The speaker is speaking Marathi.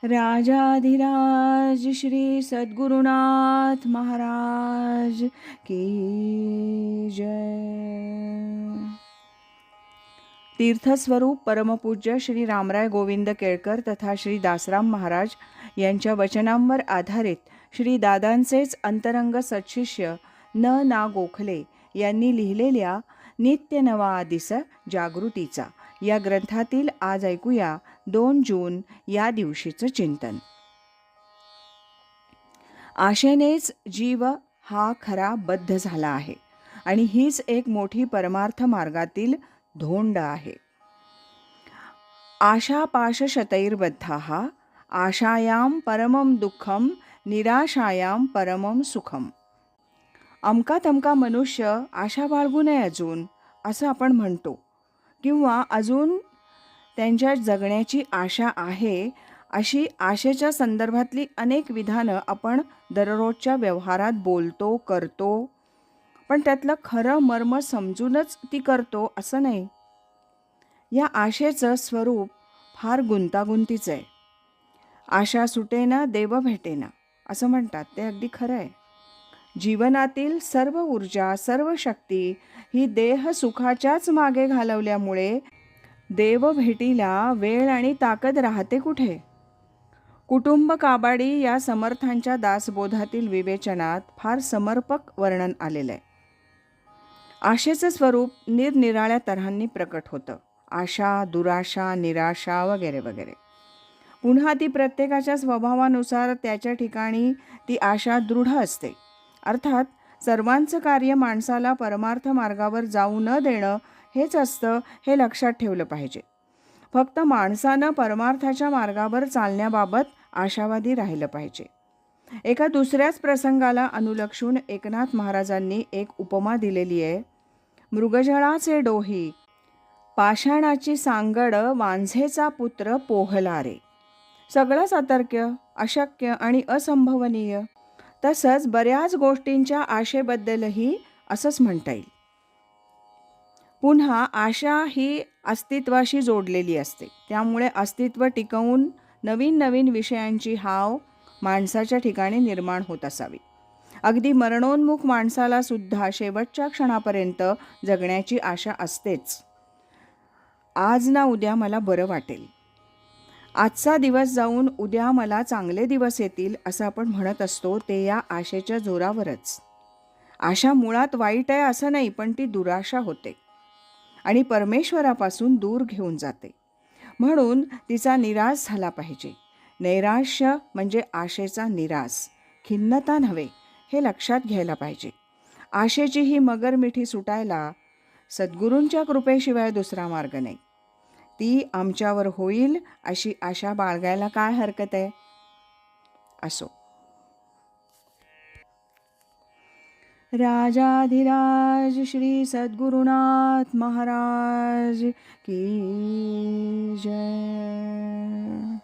राजाधिराज श्री सद्गुरुनाथ महाराज की जय. तीर्थस्वरूप परमपूज्य श्री रामराय गोविंद केळकर तथा श्री दासराम महाराज यांच्या वचनांवर आधारित श्री दादांचेच अंतरंग सत्शिष्य ना गोखले यांनी लिहिलेल्या नित्य नवा दिस जागृतीचा या ग्रंथातील आज ऐकूया 2 जून या दिवशीचं चिंतन. आशेनेच जीव हा खरा बद्ध झाला आहे आणि हीच एक मोठी परमार्थ मार्गातील धोंड आहे. आशापाशशतैर्बद्धाः आशायां परमं दुःखं निराशायां परमं सुखम. अमका तमका मनुष्य आशा बाळगू नये अजून असं आपण म्हणतो, किंवा अजून त्यांच्या जगण्याची आशा आहे अशी आशेच्या संदर्भातली अनेक विधानं आपण दररोजच्या व्यवहारात बोलतो करतो, पण त्यातलं खरं मर्म समजूनच ती करतो असं नाही. या आशेचं स्वरूप फार गुंतागुंतीचं आहे. आशा सुटेना देव भेटेना असं म्हणतात, ते अगदी खरं आहे. जीवनातील सर्व ऊर्जा सर्व शक्ती ही देह सुखाच्याच मागे घालवल्यामुळे देव भेटीला वेळ आणि ताकद राहते कुठे. कुटुंब काबाडी या समर्थांच्या दासबोधातील विवेचनात फार समर्पक वर्णन आलेलं आहे. आशेचं स्वरूप निरनिराळ्या तऱ्हांनी प्रकट होतं. आशा, दुराशा, निराशा वगैरे वगैरे. पुन्हा ती प्रत्येकाच्या स्वभावानुसार त्याच्या ठिकाणी ती आशा दृढ असते. अर्थात सर्वांचं कार्य माणसाला परमार्थ मार्गावर जाऊ न देणं हेच असतं, हे लक्षात ठेवलं पाहिजे. फक्त माणसानं परमार्थाच्या मार्गावर चालण्याबाबत आशावादी राहिलं पाहिजे. एका दुसऱ्याच प्रसंगाला अनुलक्षून एकनाथ महाराजांनी एक उपमा दिलेली आहे. मृगजळाचे डोही पाषाणाची सांगड वांझेचा पुत्र पोहला रे. सगळंच अतर्क्य, अशक्य आणि असंभवनीय. तसंच बऱ्याच गोष्टींच्या आशेबद्दलही असंच म्हणता येईल. पुन्हा आशा ही अस्तित्वाशी जोडलेली असते, त्यामुळे अस्तित्व टिकवून नवीन नवीन विषयांची हाव माणसाच्या ठिकाणी निर्माण होत असावी. अगदी मरणोन्मुख माणसाला सुद्धा शेवटच्या क्षणापर्यंत जगण्याची आशा असतेच. आज ना उद्या मला बरं वाटेल, आजचा दिवस जाऊन उद्या मला चांगले दिवस येतील असं आपण म्हणत असतो, ते या आशेच्या जोरावरच. आशा मुळात वाईट आहे असं नाही, पण ती दुराशा होते आणि परमेश्वरापासून दूर घेऊन जाते. म्हणून तिचा निराश झाला पाहिजे. नैराश्य म्हणजे आशेचा निराश, खिन्नता नव्हे, हे लक्षात घ्यायला पाहिजे. आशेची ही मगरमिठी सुटायला सद्गुरूंच्या कृपेशिवाय दुसरा मार्ग नाही. ती आमच्यावर होईल अशी आशा बाळगायला काय हरकत आहे. असो. राजाधिराज श्री सद्गुरुनाथ महाराज की जय.